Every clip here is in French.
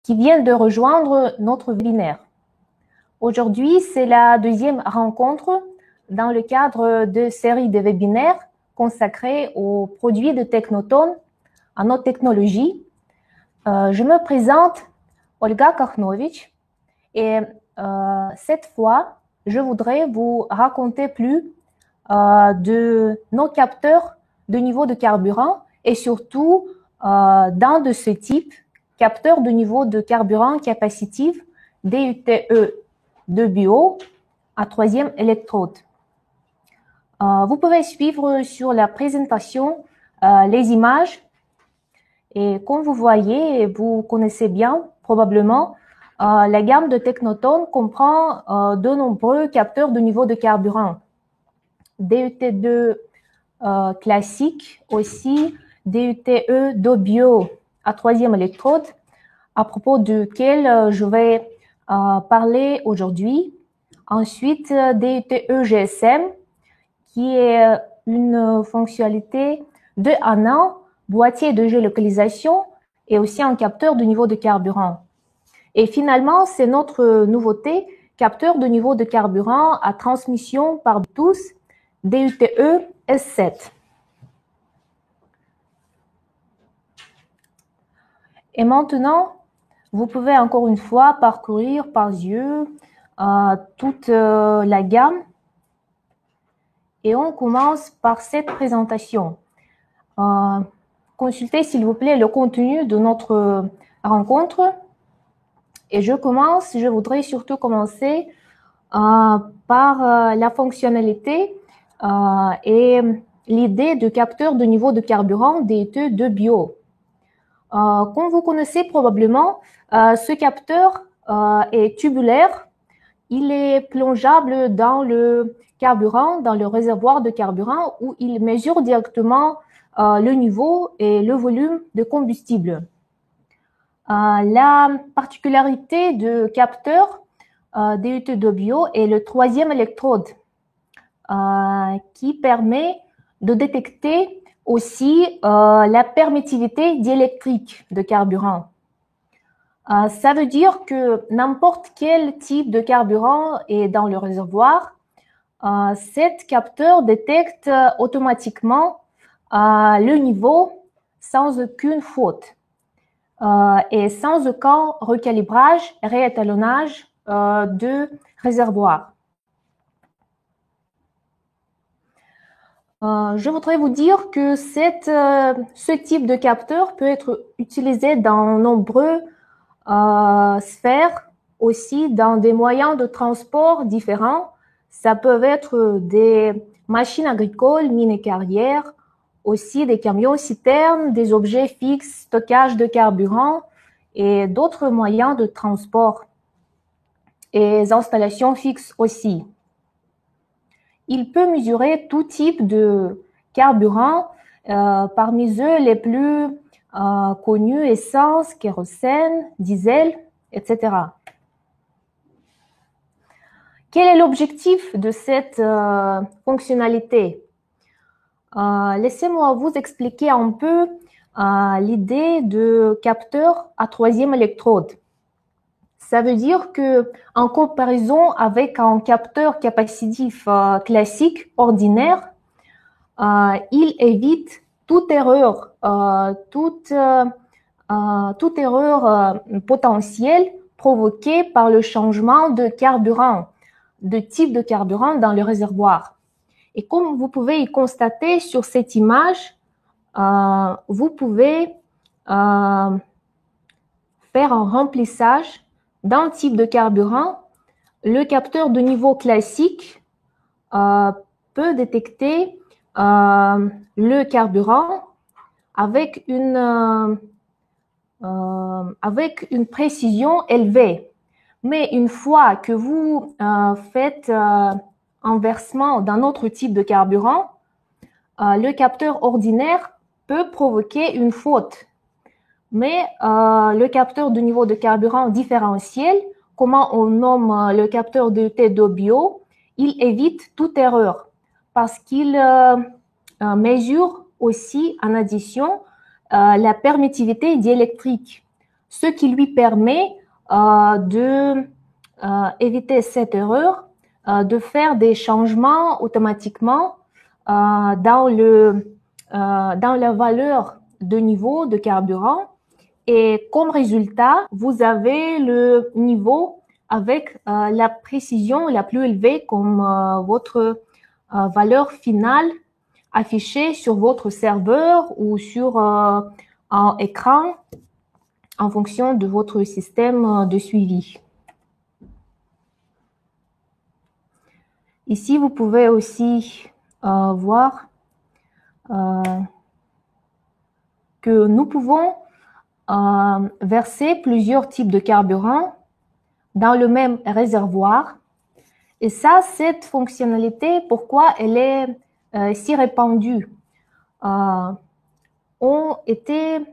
qui viennent de rejoindre notre webinaire. Aujourd'hui, c'est la deuxième rencontre dans le cadre de série de webinaires consacrés aux produits de Technotone, à nos technologies. Je me présente, Olga Kakhnovich, et cette fois, je voudrais vous raconter plus de nos capteurs de niveau de carburant et surtout d'un de ce type, capteur de niveau de carburant capacitif DUTE de bio à troisième électrode. Vous pouvez suivre sur la présentation les images et comme vous voyez et vous connaissez bien probablement, la gamme de Technotone comprend de nombreux capteurs de niveau de carburant. DUT2 classique, aussi DUTE de bio à troisième électrode, à propos duquel je vais parler aujourd'hui. Ensuite, DUTE GSM, qui est une fonctionnalité de ANA, boîtier de géolocalisation et aussi un capteur de niveau de carburant. Et finalement, c'est notre nouveauté, capteur de niveau de carburant à transmission par Bluetooth, DUTE S7. Et maintenant, vous pouvez encore une fois parcourir par yeux toute la gamme. Et on commence par cette présentation. Consultez s'il vous plaît le contenu de notre rencontre. Et je voudrais surtout commencer par la fonctionnalité et l'idée de capteur de niveau de carburant DUTE de bio. Comme vous connaissez probablement, ce capteur est tubulaire. Il est plongeable dans le carburant, dans le réservoir de carburant où il mesure directement le niveau et le volume de combustible. La particularité de capteur DUTE de bio est le troisième électrode qui permet de détecter aussi la permittivité diélectrique de carburant. Ça veut dire que n'importe quel type de carburant est dans le réservoir, cet capteur détecte automatiquement le niveau sans aucune faute et sans aucun recalibrage, réétalonnage de réservoir. Je voudrais vous dire que ce type de capteur peut être utilisé dans nombreux sphères, aussi dans des moyens de transport différents. Ça peut être des machines agricoles, mines et carrières, aussi des camions citernes, des objets fixes, stockage de carburant et d'autres moyens de transport et des installations fixes aussi. Il peut mesurer tout type de carburant, parmi eux les plus connus, essence, kérosène, diesel, etc. Quel est l'objectif de cette fonctionnalité? Laissez-moi vous expliquer un peu l'idée de capteur à troisième électrode. Ça veut dire que, en comparaison avec un capteur capacitif classique, ordinaire, il évite toute erreur, toute erreur potentielle provoquée par le changement de carburant, de type de carburant dans le réservoir. Et comme vous pouvez y constater sur cette image, vous pouvez faire un remplissage d'un type de carburant. Le capteur de niveau classique peut détecter le carburant avec une précision élevée. Mais une fois que vous faites un versement d'un autre type de carburant, le capteur ordinaire peut provoquer une faute. Mais le capteur de niveau de carburant différentiel, comment on nomme le capteur DUTE de bio, il évite toute erreur parce qu'il mesure aussi en addition la permittivité diélectrique. ce qui lui permet d'éviter cette erreur, de faire des changements automatiquement dans la valeur de niveau de carburant. Et comme résultat, vous avez le niveau avec la précision la plus élevée comme votre valeur finale affichée sur votre serveur ou sur un écran en fonction de votre système de suivi. Ici, vous pouvez aussi voir que nous pouvons verser plusieurs types de carburant dans le même réservoir. Et ça, cette fonctionnalité, pourquoi elle est si répandue? On était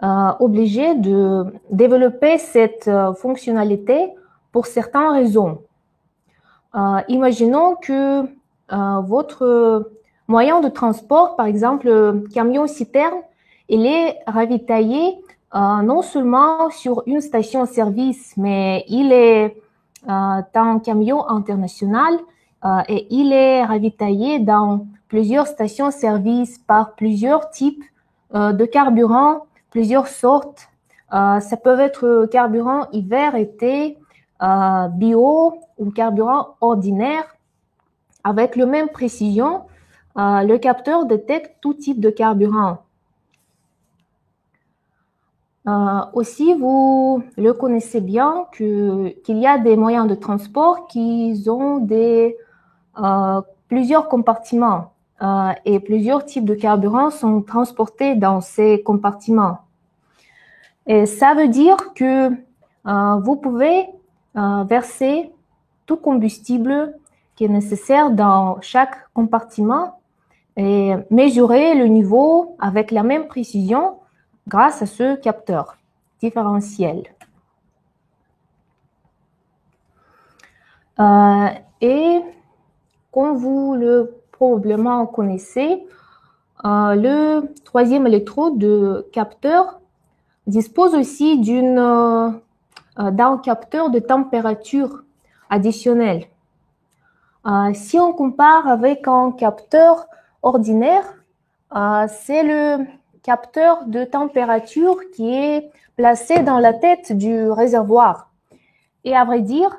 obligés de développer cette fonctionnalité pour certaines raisons. Imaginons que votre moyen de transport, par exemple le camion-citerne, il est ravitaillé non seulement sur une station-service, mais il est un camion international et il est ravitaillé dans plusieurs stations-service par plusieurs types de carburants, plusieurs sortes. Ça peut être carburant hiver, été, bio ou carburant ordinaire. Avec la même précision, le capteur détecte tout type de carburant. Aussi, vous le connaissez bien qu'il y a des moyens de transport qui ont plusieurs compartiments et plusieurs types de carburants sont transportés dans ces compartiments. Et ça veut dire que vous pouvez verser tout combustible qui est nécessaire dans chaque compartiment et mesurer le niveau avec la même précision grâce à ce capteur différentiel. Et comme vous le probablement connaissez, le troisième électrode de capteur dispose aussi d'un capteur de température additionnel. Si on compare avec un capteur ordinaire, c'est le capteur de température qui est placé dans la tête du réservoir. Et à vrai dire,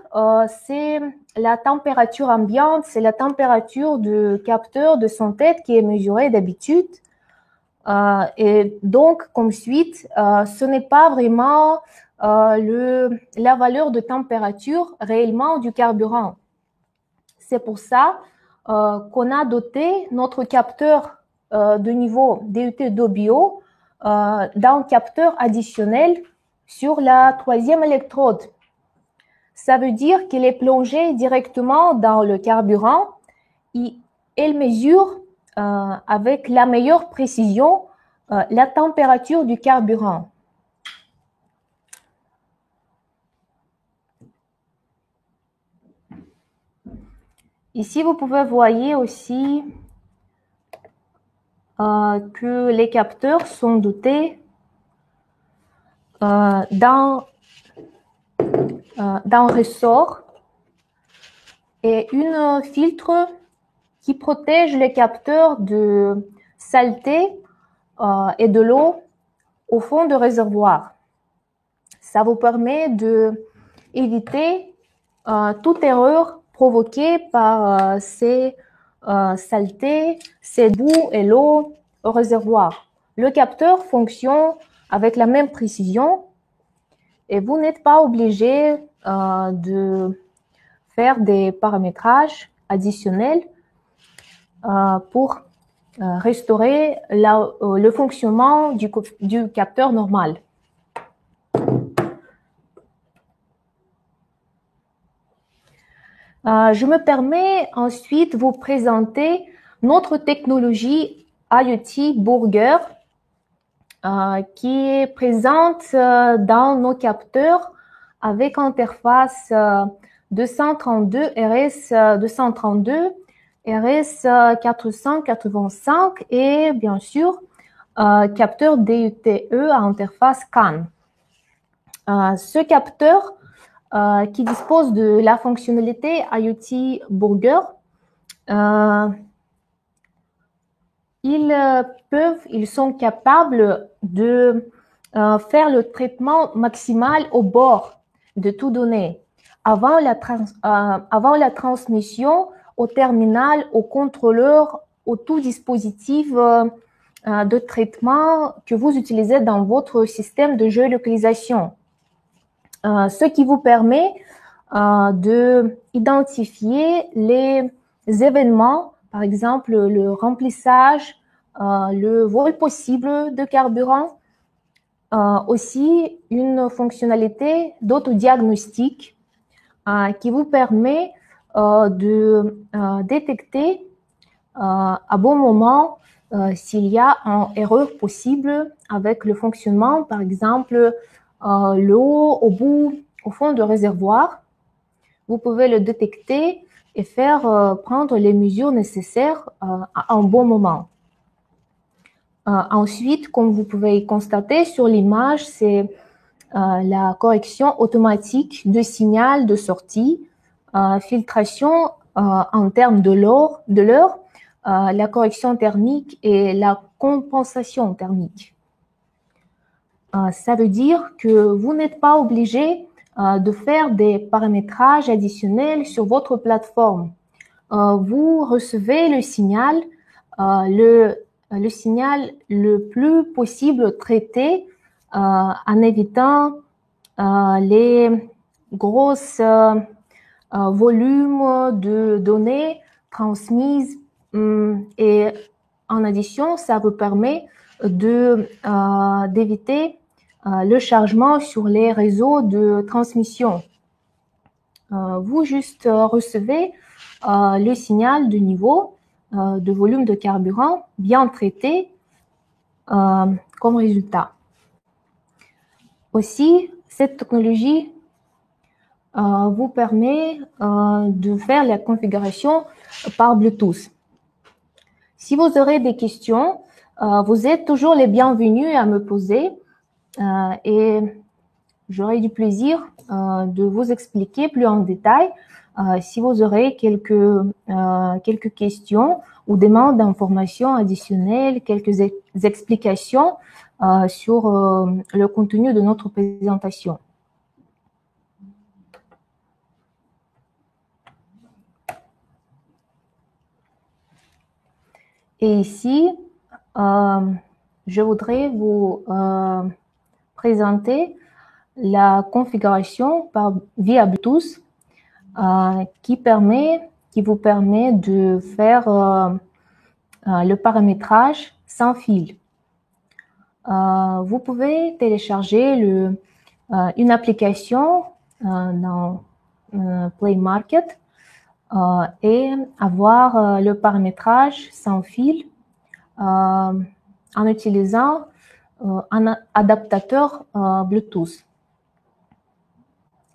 c'est la température ambiante, c'est la température du capteur de son tête qui est mesurée d'habitude. Et donc, comme suite, ce n'est pas vraiment la valeur de température réellement du carburant. C'est pour ça qu'on a doté notre capteur de niveau DUT d'eau bio d'un capteur additionnel sur la troisième électrode. Ça veut dire qu'il est plongé directement dans le carburant et il mesure avec la meilleure précision la température du carburant. Ici, vous pouvez voir aussi que les capteurs sont dotés d'un ressort et un filtre qui protège les capteurs de saleté et de l'eau au fond du réservoir. Ça vous permet d'éviter toute erreur provoquée par ces saletés, ces boues et l'eau au réservoir. Le capteur fonctionne avec la même précision et vous n'êtes pas obligé de faire des paramétrages additionnels pour restaurer le fonctionnement du capteur normal. Je me permets ensuite de vous présenter notre technologie IoT Burger qui est présente dans nos capteurs avec interface 232 RS 232, RS 485 et bien sûr capteur DUTE à interface CAN. Ce capteur qui dispose de la fonctionnalité IoT Burger, ils sont capables de faire le traitement maximal au bord de toute donnée avant la transmission au terminal, au contrôleur, au tout dispositif de traitement que vous utilisez dans votre système de géolocalisation. Ce qui vous permet de identifier les événements, par exemple le remplissage, le vol possible de carburant, aussi une fonctionnalité d'autodiagnostic qui vous permet de détecter à bon moment s'il y a une erreur possible avec le fonctionnement, par exemple l'eau au fond du réservoir. Vous pouvez le détecter et faire prendre les mesures nécessaires à un bon moment. Ensuite, comme vous pouvez constater sur l'image, c'est la correction automatique de signal de sortie, filtration en termes de l'heure, la correction thermique et la compensation thermique. Ça veut dire que vous n'êtes pas obligé de faire des paramétrages additionnels sur votre plateforme. Vous recevez le signal, le signal le plus possible traité en évitant les grosses volumes de données transmises et en addition, ça vous permet d'éviter le chargement sur les réseaux de transmission. Vous juste recevez le signal de niveau de volume de carburant bien traité comme résultat. Aussi, cette technologie vous permet de faire la configuration par Bluetooth. Si vous aurez des questions, vous êtes toujours les bienvenus à me poser et j'aurai du plaisir de vous expliquer plus en détail si vous aurez quelques questions ou demandes d'informations additionnelles, quelques explications sur le contenu de notre présentation. Et ici, je voudrais vous présenter la configuration via Bluetooth qui vous permet de faire le paramétrage sans fil. Vous pouvez télécharger une application dans Play Market et avoir le paramétrage sans fil en utilisant un adaptateur Bluetooth,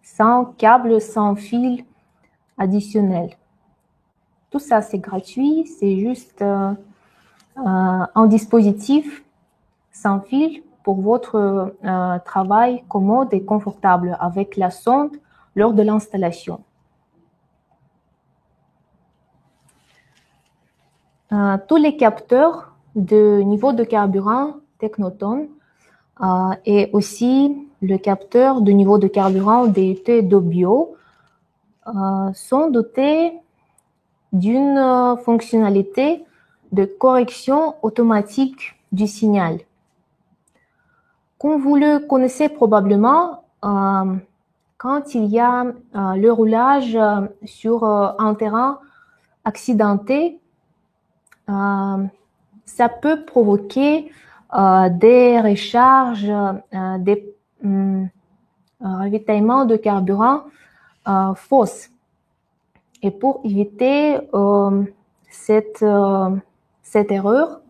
sans câble, sans fil additionnel. Tout ça, c'est gratuit, c'est juste un dispositif sans fil pour votre travail commode et confortable avec la sonde lors de l'installation. Tous les capteurs de niveau de carburant Technoton et aussi le capteur de niveau de carburant DUT Dobio sont dotés d'une fonctionnalité de correction automatique du signal. Comme vous le connaissez probablement, quand il y a le roulage sur un terrain accidenté, ça peut provoquer des recharges, des ravitaillements de carburant fausses. Et pour éviter cette erreur,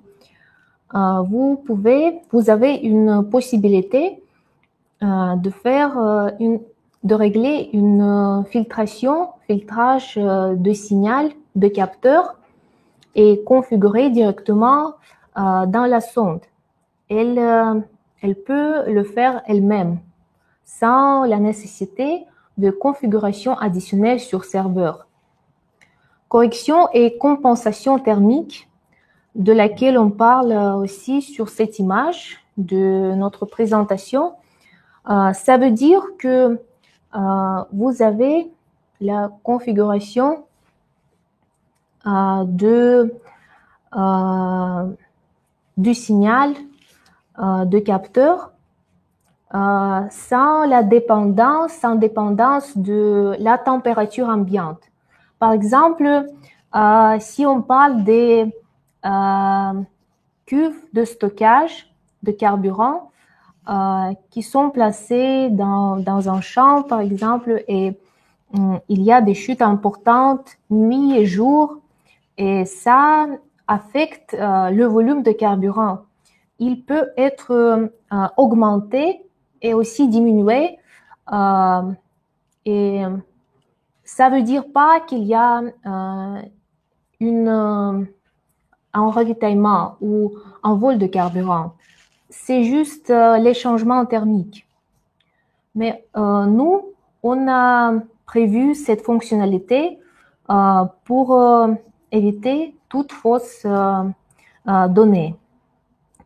vous avez une possibilité de régler une filtrage de signal de capteur et configurer directement dans la sonde. Elle peut le faire elle-même sans la nécessité de configuration additionnelle sur serveur. Correction et compensation thermique, de laquelle on parle aussi sur cette image de notre présentation. Ça veut dire que vous avez la configuration du signal de capteur sans dépendance de la température ambiante. Par exemple, si on parle des cuves de stockage de carburant qui sont placées dans un champ, par exemple, et il y a des chutes importantes nuit et jour, et ça affecte le volume de carburant. Il peut être augmenté et aussi diminué, et ça veut dire pas qu'il y a un ravitaillement ou un vol de carburant. C'est juste les changements thermiques. Mais nous, on a prévu cette fonctionnalité pour éviter toute fausse donnée.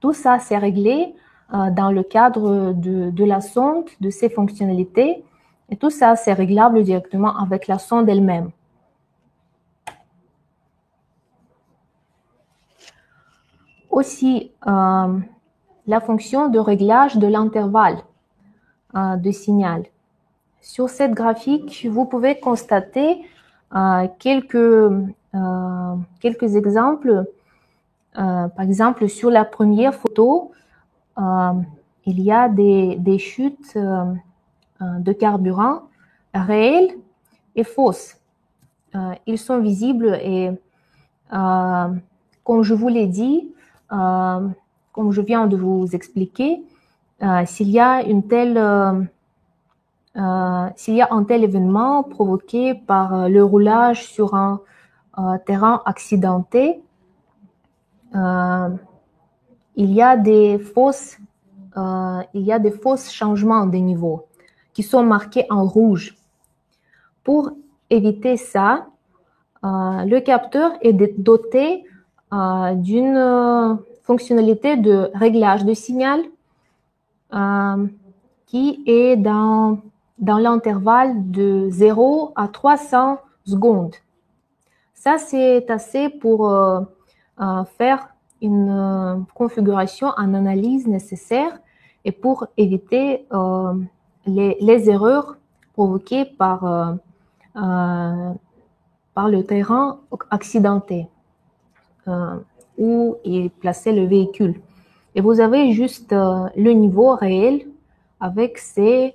Tout ça, c'est réglé dans le cadre de la sonde, de ces fonctionnalités. Et tout ça, c'est réglable directement avec la sonde elle-même. Aussi, la fonction de réglage de l'intervalle de signal. Sur cette graphique, vous pouvez constater quelques exemples. Par exemple, sur la première photo, il y a des chutes de carburant réelles et fausses. Ils sont visibles et, comme je vous l'ai dit, comme je viens de vous expliquer, s'il y a un tel événement provoqué par le roulage sur un terrain accidenté, il y a des fausses changements de niveau qui sont marqués en rouge. Pour éviter ça, le capteur est doté d'une fonctionnalité de réglage de signal qui est dans l'intervalle de 0 à 300 secondes. Ça, c'est assez pour faire une configuration en analyse nécessaire et pour éviter les erreurs provoquées par le terrain accidenté où est placé le véhicule. Et vous avez juste le niveau réel avec ces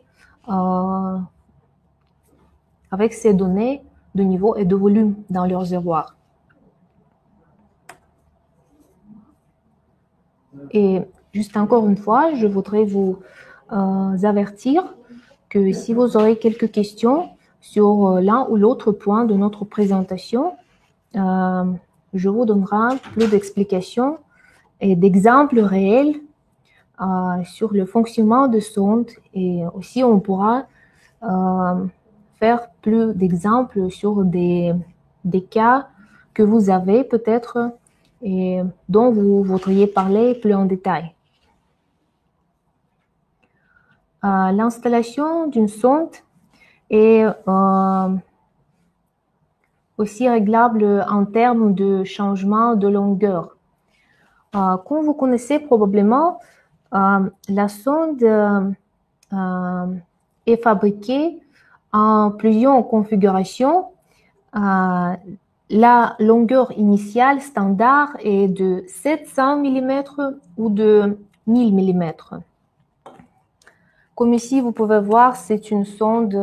données de niveau et de volume dans le réservoir. Et juste encore une fois, je voudrais vous avertir que si vous aurez quelques questions sur l'un ou l'autre point de notre présentation, je vous donnerai plus d'explications et d'exemples réels sur le fonctionnement de sonde, et aussi on pourra faire plus d'exemples sur des cas que vous avez peut-être et dont vous voudriez parler plus en détail. L'installation d'une sonde est aussi réglable en termes de changement de longueur. Comme vous connaissez probablement, la sonde est fabriquée en plusieurs configurations. La longueur initiale standard est de 700 mm ou de 1000 mm. Comme ici, vous pouvez voir, c'est une sonde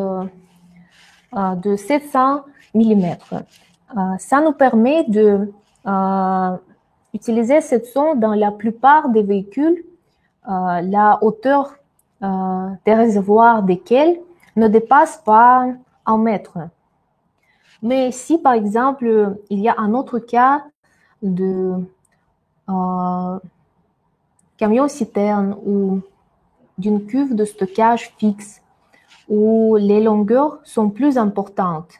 de 700 mm. Ça nous permet de utiliser cette sonde dans la plupart des véhicules, la hauteur des réservoirs desquels ne dépasse pas 1 mètre. Mais si, par exemple, il y a un autre cas de camion-citerne ou d'une cuve de stockage fixe où les longueurs sont plus importantes.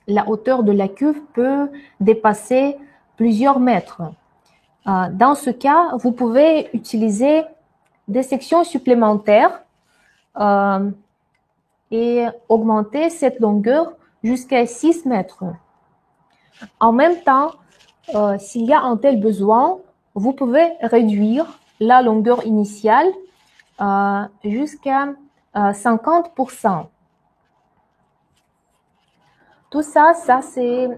La hauteur de la cuve peut dépasser plusieurs mètres. Dans ce cas, vous pouvez utiliser des sections supplémentaires et augmenter cette longueur jusqu'à 6 mètres. En même temps, s'il y a un tel besoin, vous pouvez réduire la longueur initiale jusqu'à 50%. Tout ça c'est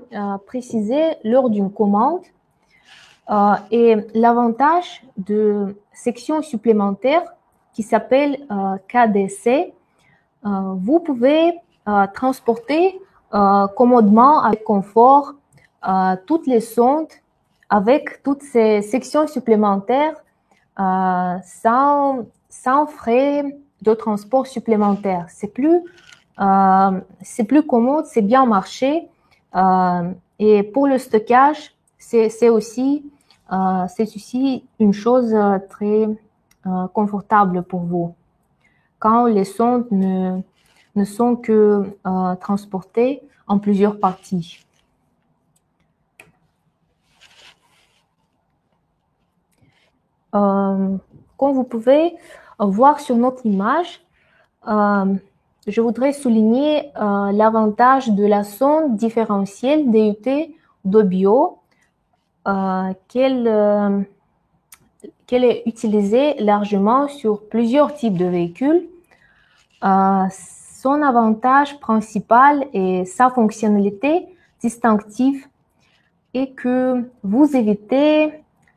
précisé lors d'une commande. Et l'avantage de sections supplémentaires qui s'appelle KDC, vous pouvez transporter commodement avec confort toutes les sondes avec toutes ces sections supplémentaires sans frais de transport supplémentaires. C'est plus commode, c'est bien marché. Et pour le stockage, c'est aussi une chose très confortable pour vous. Quand les sondes ne sont que transportées en plusieurs parties. Comme vous pouvez voir sur notre image, je voudrais souligner l'avantage de la sonde différentielle DUT d'Obio, qu'elle est utilisée largement sur plusieurs types de véhicules. Son avantage principal et sa fonctionnalité distinctive est que vous évitez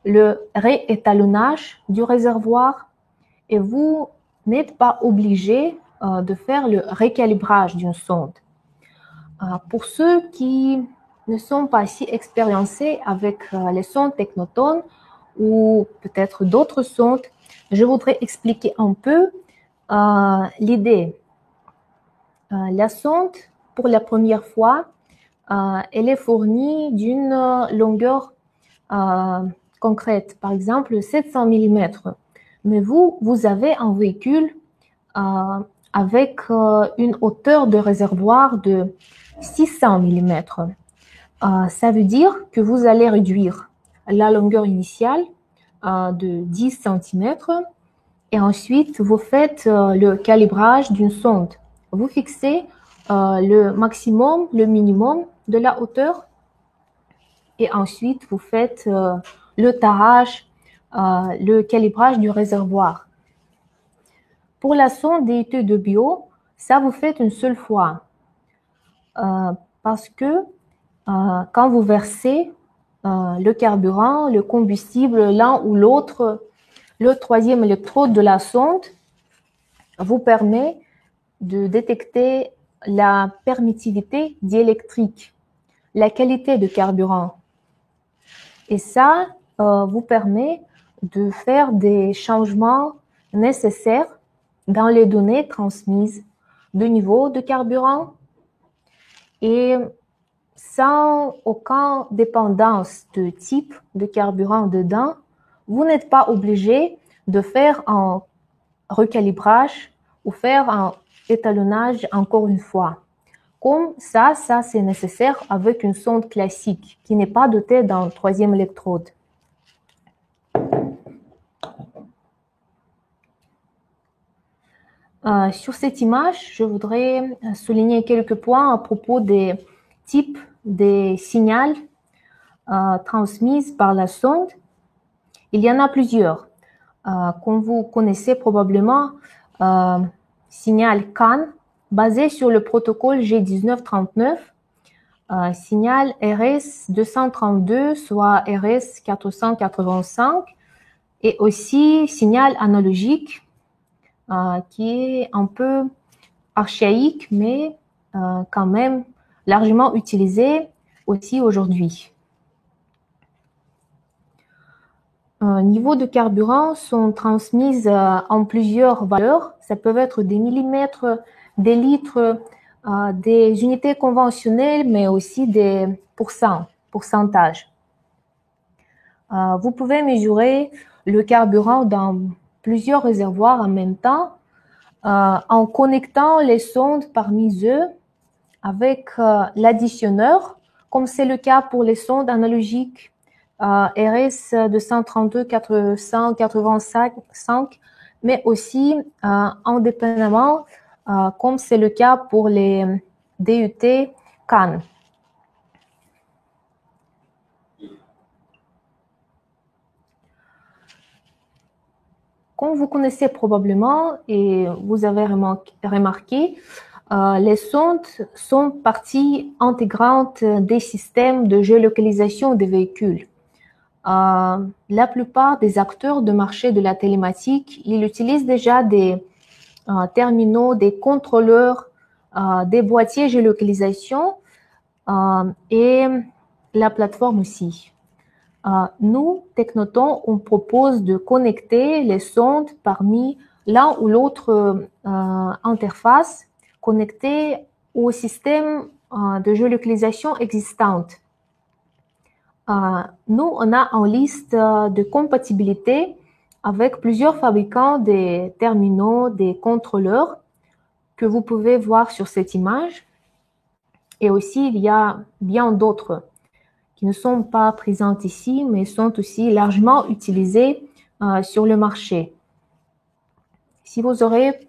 le réétalonnage du réservoir et vous n'êtes pas obligé de faire le recalibrage d'une sonde. Pour ceux qui ne sont pas si expérimentés avec les sondes Technotone ou peut-être d'autres sondes, je voudrais expliquer un peu l'idée. La sonde, pour la première fois, elle est fournie d'une longueur concrète, par exemple 700 mm. Mais vous avez un véhicule avec une hauteur de réservoir de 600 mm. Ça veut dire que vous allez réduire la longueur initiale de 10 cm et ensuite vous faites le calibrage d'une sonde. Vous fixez le maximum, le minimum de la hauteur et ensuite vous faites le tarage, le calibrage du réservoir. Pour la sonde DUT d'Obio, ça vous faites une seule fois parce que quand vous versez le carburant, le combustible, l'un ou l'autre, le troisième électrode de la sonde vous permet de détecter la permittivité diélectrique, la qualité de carburant. Et ça vous permet de faire des changements nécessaires dans les données transmises de niveau de carburant et sans aucune dépendance de type de carburant dedans, vous n'êtes pas obligé de faire un recalibrage ou faire un étalonnage encore une fois. Comme ça c'est nécessaire avec une sonde classique qui n'est pas dotée d'un troisième électrode. Sur cette image, je voudrais souligner quelques points à propos des types de signaux transmis par la sonde. Il y en a plusieurs. Comme vous connaissez probablement, signal CAN, basé sur le protocole G1939, signal RS232, soit RS485, et aussi signal analogique, qui est un peu archaïque, mais quand même largement utilisé aussi aujourd'hui. Niveau de carburant sont transmises en plusieurs valeurs. Ça peut être des millimètres, des litres, des unités conventionnelles, mais aussi des pourcentages. Vous pouvez mesurer le carburant dans plusieurs réservoirs en même temps en connectant les sondes parmi eux avec l'additionneur, comme c'est le cas pour les sondes analogiques RS 232-485, mais aussi indépendamment, comme c'est le cas pour les DUT CAN. Comme vous connaissez probablement et vous avez remarqué, les sondes sont partie intégrante des systèmes de géolocalisation des véhicules. La plupart des acteurs de marché de la télématique, ils utilisent déjà des terminaux, des contrôleurs, des boîtiers géolocalisation et la plateforme aussi. Nous, Technoton, on propose de connecter les sondes parmi l'un ou l'autre interface connectée au système de géolocalisation existante. Nous, on a une liste de compatibilité avec plusieurs fabricants des terminaux, des contrôleurs que vous pouvez voir sur cette image. Et aussi, il y a bien d'autres qui ne sont pas présentes ici, mais sont aussi largement utilisées sur le marché. Si vous aurez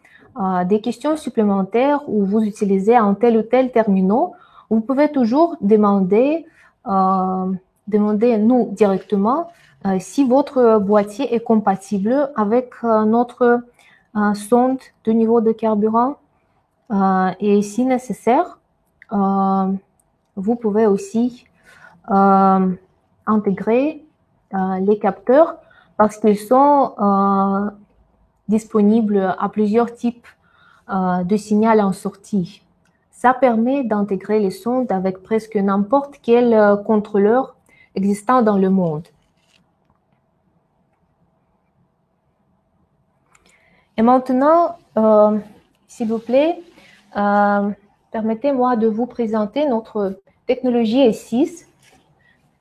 des questions supplémentaires ou vous utilisez un tel ou tel terminal, vous pouvez toujours demander nous directement si votre boîtier est compatible avec notre sonde de niveau de carburant et si nécessaire, vous pouvez aussi intégrer les capteurs parce qu'ils sont disponibles à plusieurs types de signal en sortie. Ça permet d'intégrer les sondes avec presque n'importe quel contrôleur existant dans le monde. Et maintenant, s'il vous plaît, permettez-moi de vous présenter notre technologie S6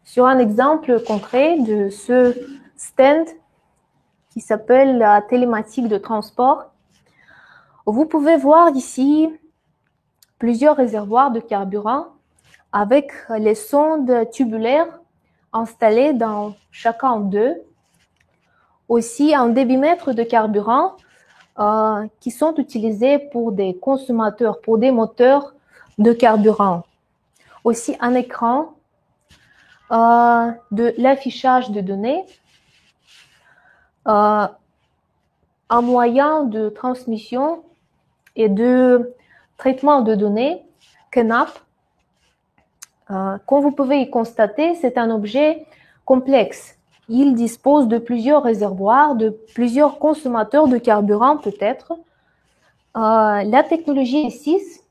sur un exemple concret de ce stand qui s'appelle la télématique de transport. Vous pouvez voir ici plusieurs réservoirs de carburant avec les sondes tubulaires installées dans chacun d'eux. Aussi un débitmètre de carburant qui sont utilisés pour des consommateurs, pour des moteurs de carburant. Aussi un écran de l'affichage de données, un moyen de transmission et de traitement de données, KNAP. Comme vous pouvez y constater, c'est un objet complexe. Il dispose de plusieurs réservoirs, de plusieurs consommateurs de carburant peut-être. La technologie S6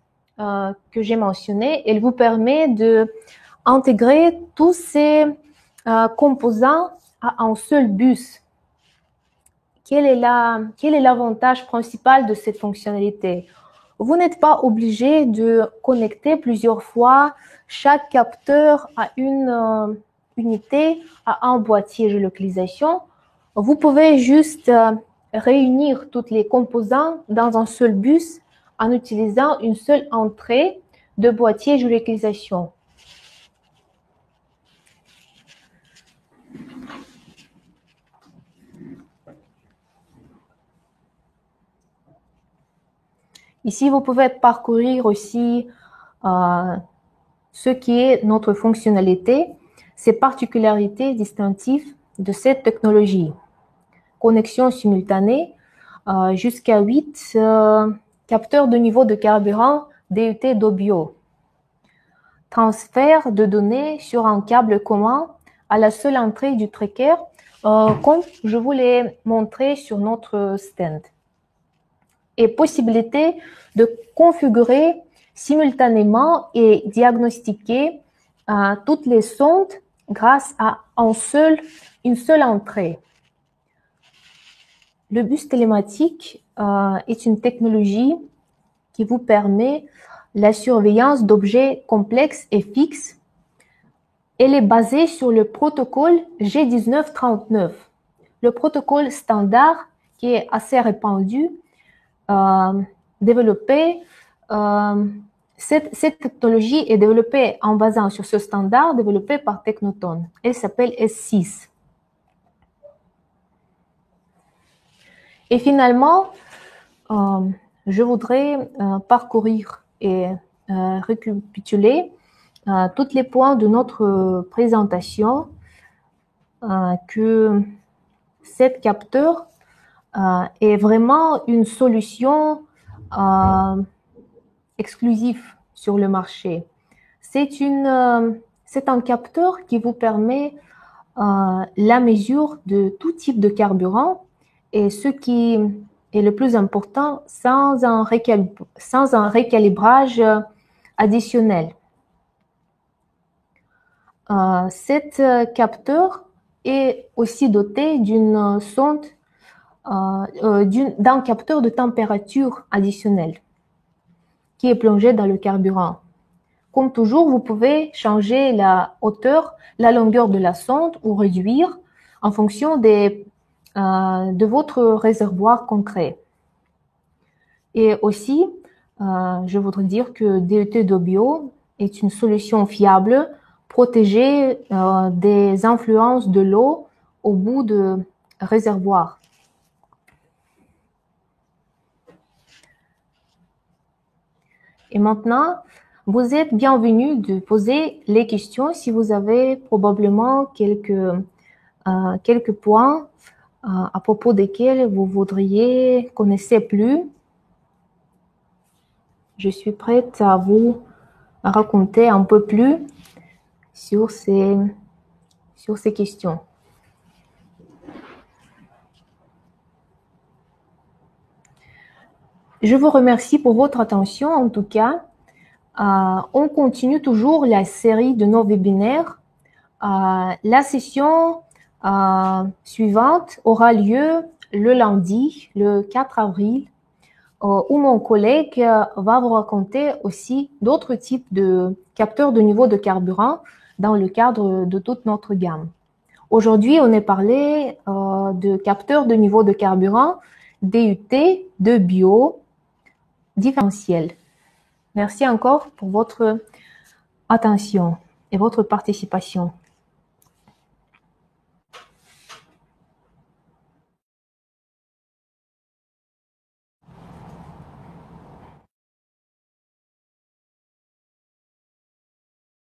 que j'ai mentionnée, elle vous permet d'intégrer tous ces composants à un seul bus. Quel est l'avantage principal de cette fonctionnalité? Vous n'êtes pas obligé de connecter plusieurs fois chaque capteur à une unité, à un boîtier géolocalisation. Vous pouvez juste réunir tous les composants dans un seul bus en utilisant une seule entrée de boîtier géolocalisation. Ici, vous pouvez parcourir aussi ce qui est notre fonctionnalité, ces particularités distinctives de cette technologie. Connexion simultanée jusqu'à 8 capteurs de niveau de carburant DUT d'OBIO. Transfert de données sur un câble commun à la seule entrée du tracker, comme je vous l'ai montré sur notre stand. Et possibilité de configurer simultanément et diagnostiquer toutes les sondes grâce à une seule entrée. Le bus télématique est une technologie qui vous permet la surveillance d'objets complexes et fixes. Elle est basée sur le protocole G1939, le protocole standard qui est assez répandu développée, cette technologie est développée en basant sur ce standard développé par Technoton. Elle s'appelle S6. Et finalement, je voudrais parcourir et récapituler tous les points de notre présentation que cet capteur est vraiment une solution exclusive sur le marché. C'est un capteur qui vous permet la mesure de tout type de carburant et ce qui est le plus important, sans un recalibrage additionnel. Cet capteur est aussi doté d'une sonde, d'un capteur de température additionnel qui est plongé dans le carburant. Comme toujours, vous pouvez changer la hauteur, la longueur de la sonde ou réduire en fonction de votre réservoir concret. Et aussi, je voudrais dire que DET Dobio est une solution fiable, protégée des influences de l'eau au bout de réservoir. Et maintenant, vous êtes bienvenus de poser les questions si vous avez probablement quelques points à propos desquels vous voudriez connaître plus. Je suis prête à vous raconter un peu plus sur ces questions. Je vous remercie pour votre attention. En tout cas, on continue toujours la série de nos webinaires. La session suivante aura lieu le lundi, le 4 avril, où mon collègue va vous raconter aussi d'autres types de capteurs de niveau de carburant dans le cadre de toute notre gamme. Aujourd'hui, on est parlé de capteurs de niveau de carburant DUT de bio différentiel. Merci encore pour votre attention et votre participation.